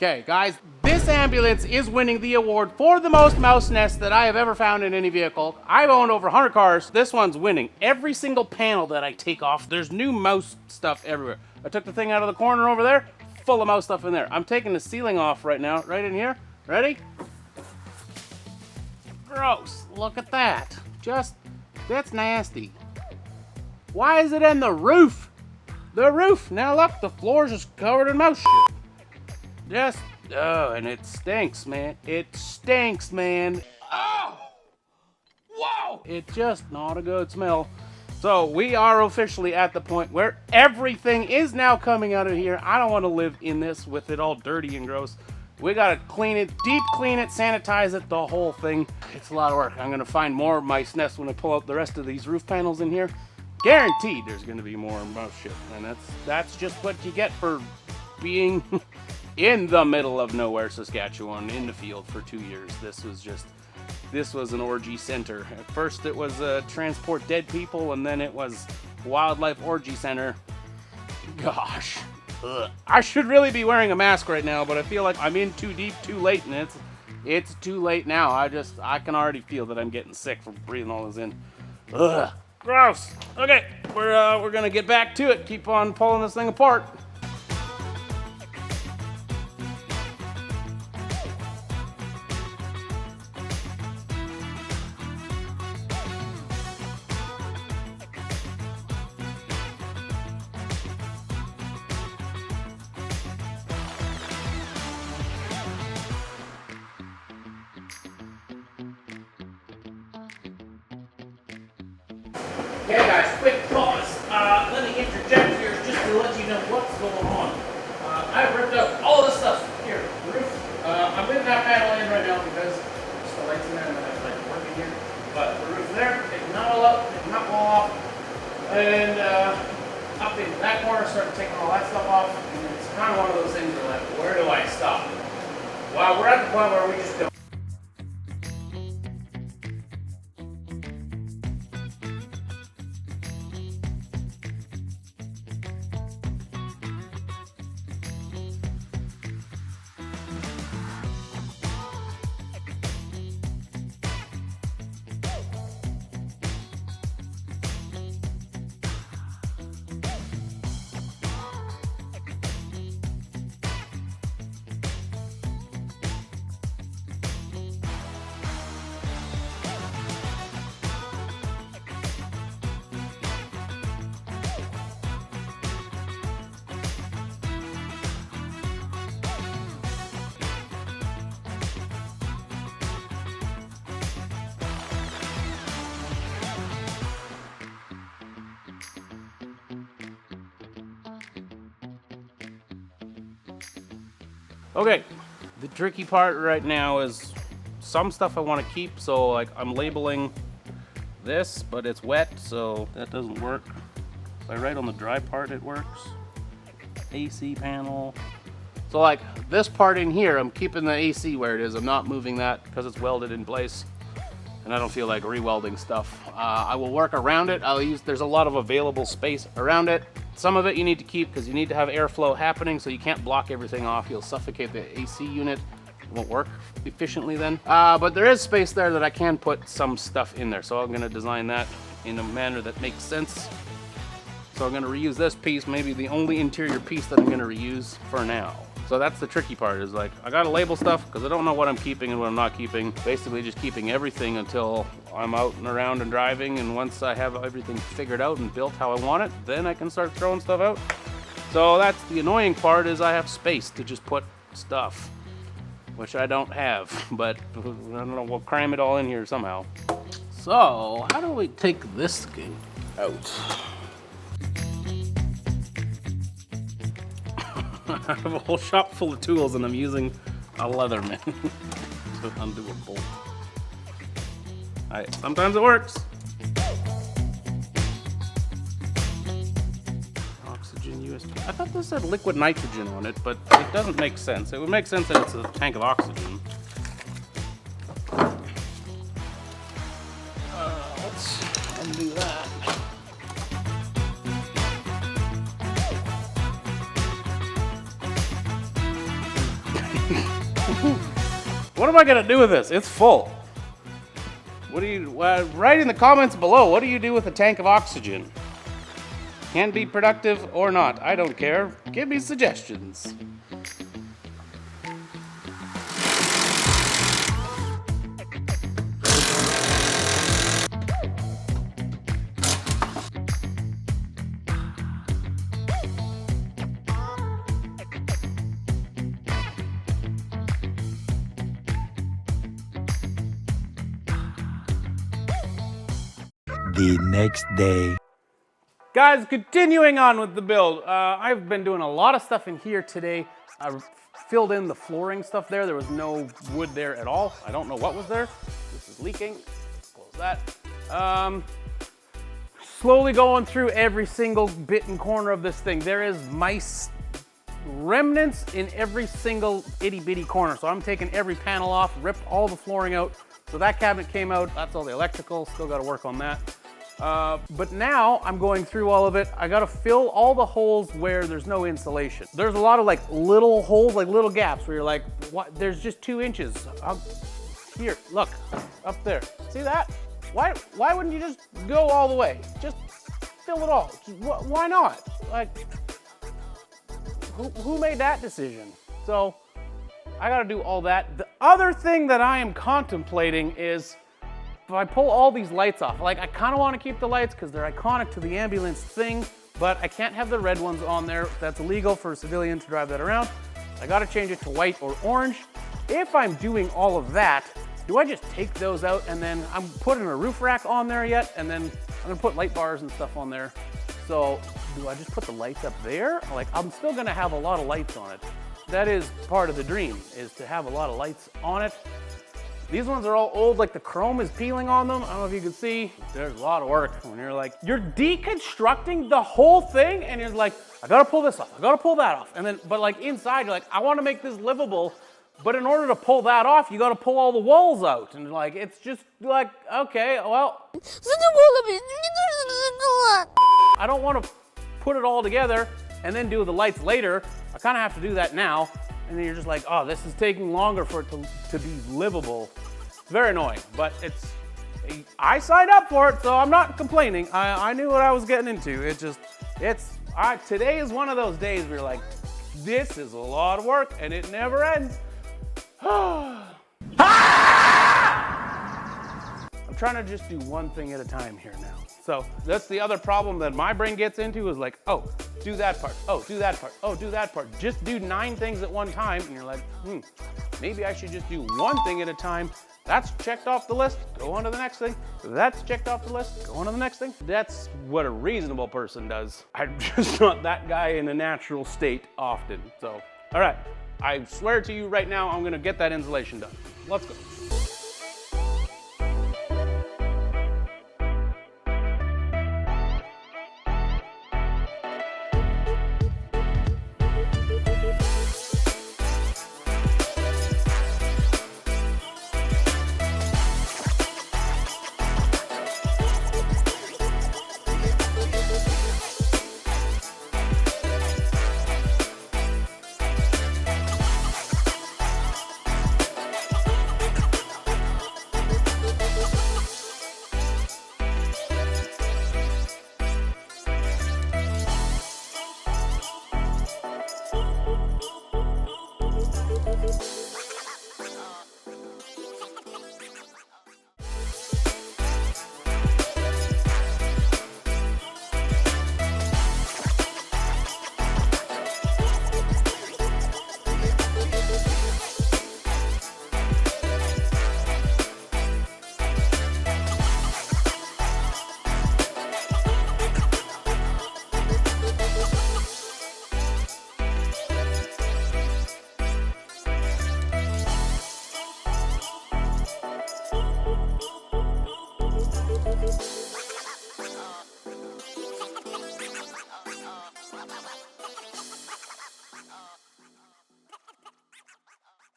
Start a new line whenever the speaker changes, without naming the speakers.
Okay, guys, this ambulance is winning the award for the most mouse nests that I have ever found in any vehicle. I've owned over 100 cars. This one's winning. Every single panel that I take off, there's new mouse stuff everywhere. I took the thing out of the corner over there, full of mouse stuff in there. I'm taking the ceiling off right now, right in here. Ready? Gross. Look at that. That's nasty. Why is it in the roof? The roof. Now look, the floor's just covered in mouse shit. And it stinks, man. It stinks, man. Oh! Whoa! It's just not a good smell. So we are officially at the point where everything is now coming out of here. I don't want to live in this with it all dirty and gross. We gotta clean it, deep clean it, sanitize it, the whole thing. It's a lot of work. I'm gonna find more mice nests when I pull out the rest of these roof panels in here. Guaranteed there's gonna be more mouse shit. And that's just what you get for being in the middle of nowhere, Saskatchewan, in the field for 2 years. This was an orgy center. At first it was transport dead people, and then it was wildlife orgy center. Gosh. Ugh. I should really be wearing a mask right now, but I feel like I'm in too deep, too late, and it's too late now. I can already feel that I'm getting sick from breathing all this in. Ugh. Gross. Okay, we're gonna get back to it. Keep on pulling this thing apart. Okay guys, quick pause. Let me interject here just to let you know what's going on. I've ripped out all this stuff here. The roof. I'm leaving that panel in right now because there's the lights in there and then it's like working here. But the roof there, taking that all up, taking that wall off. And up in that corner, starting taking all that stuff off. And it's kind of one of those things where like, where do I stop? Well, we're at the point where we just don't. Okay, the tricky part right now is some stuff I want to keep, so like I'm labeling this, but it's wet, so that doesn't work. If I write on the dry part, it works. AC panel. So like this part in here, I'm keeping the AC where it is. I'm not moving that because it's welded in place, and I don't feel like re-welding stuff. I will work around it. There's a lot of available space around it. Some of it you need to keep because you need to have airflow happening, so you can't block everything off. You'll suffocate the AC unit. It won't work efficiently then. But there is space there that I can put some stuff in there, so I'm gonna design that in a manner that makes sense. So I'm gonna reuse this piece, maybe the only interior piece that I'm gonna reuse for now. So that's the tricky part, is like, I gotta label stuff because I don't know what I'm keeping and what I'm not keeping. Basically just keeping everything until I'm out and around and driving, and once I have everything figured out and built how I want it, then I can start throwing stuff out. So that's the annoying part, is I have space to just put stuff, which I don't have, but I don't know, we'll cram it all in here somehow. So how do we take this thing out? I have a whole shop full of tools and I'm using a Leatherman to undo a bolt. Sometimes it works. Oxygen USB. I thought this said liquid nitrogen on it, but it doesn't make sense. It would make sense that it's a tank of oxygen. Let's undo that. What am I gonna do with this? It's full. What do you, write in the comments below, what do you do with a tank of oxygen? Can be productive or not, I don't care. Give me suggestions.
The next day.
Guys, continuing on with the build. I've been doing a lot of stuff in here today. I filled in the flooring stuff there. There was no wood there at all. I don't know what was there. This is leaking. Close that. Slowly going through every single bit and corner of this thing. There is mice remnants in every single itty bitty corner. So I'm taking every panel off, ripped all the flooring out. So that cabinet came out. That's all the electrical. Still got to work on that. But now I'm going through all of it. I gotta fill all the holes where there's no insulation. There's a lot of like little holes, like little gaps where you're like, what? There's just 2 inches. Here, look, up there. See that? Why wouldn't you just go all the way? Just fill it all. Why not? Like, who made that decision? So I gotta do all that. The other thing that I am contemplating is if I pull all these lights off, like I kind of want to keep the lights because they're iconic to the ambulance thing, but I can't have the red ones on there. That's illegal for a civilian to drive that around. I got to change it to white or orange. If I'm doing all of that, do I just take those out and then I'm putting a roof rack on there yet? And then I'm gonna put light bars and stuff on there. So do I just put the lights up there? Like I'm still gonna have a lot of lights on it. That is part of the dream, is to have a lot of lights on it. These ones are all old, like the chrome is peeling on them. I don't know if you can see. There's a lot of work when you're like, you're deconstructing the whole thing and you're like, I gotta pull this off, I gotta pull that off. And then, but like inside, you're like, I wanna make this livable, but in order to pull that off, you gotta pull all the walls out. And like, it's just like, okay, well. I don't wanna put it all together and then do the lights later. I kinda have to do that now. And then you're just like, oh, this is taking longer for it to be livable. It's very annoying, but I signed up for it, so I'm not complaining. I knew what I was getting into. Today is one of those days where you're like, this is a lot of work and it never ends. I'm trying to just do one thing at a time here now. So that's the other problem that my brain gets into is like, oh, do that part, oh, do that part, oh, do that part. Just do 9 things at one time and you're like, maybe I should just do one thing at a time. That's checked off the list, go on to the next thing. That's checked off the list, go on to the next thing. That's what a reasonable person does. I'm just not that guy in a natural state often. So, all right, I swear to you right now, I'm gonna get that insulation done. Let's go.